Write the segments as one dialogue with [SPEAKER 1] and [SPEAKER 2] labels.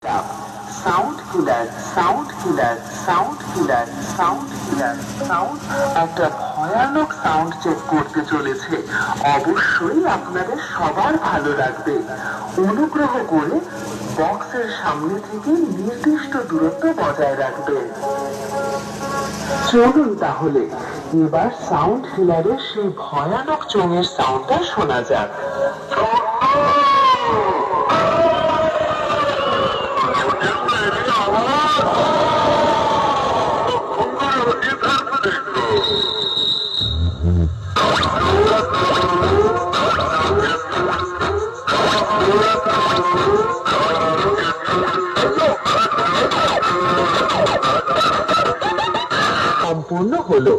[SPEAKER 1] Sound কিলার, sound কিলার, sound কিলার, sound কিলার, sound একটা ভয়ানক sound check করতে চলেছে। অবশ্যই আপনাদের সবার ভালো লাগবে। অনুগ্রহ করে বক্সের সামনে থেকে নির্দিষ্ট দূরত্ব বজায় রাখবেন। চলুন তাহলে এবার সাউন্ড কিলারের সেই ভয়ানক চোঙের সাউন্ডটা শোনা যাক। সম্পূর্ণ হলো।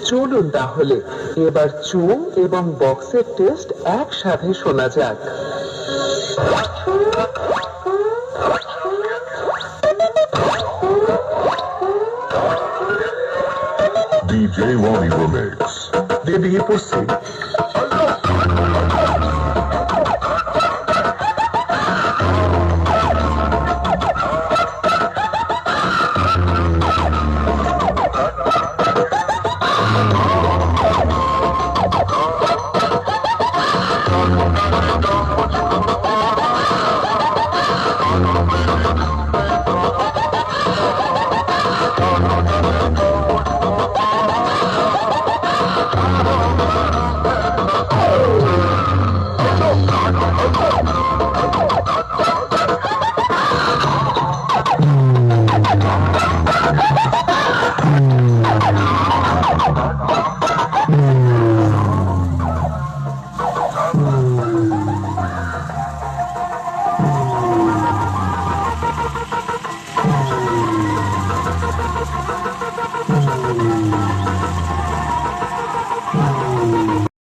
[SPEAKER 1] চলুন তাহলে এবার চোঙ এবং বক্সের টেস্ট একসাথে শোনা যাক।
[SPEAKER 2] DJ Ronnie Remix.
[SPEAKER 1] বেরিয়ে পড়ছি।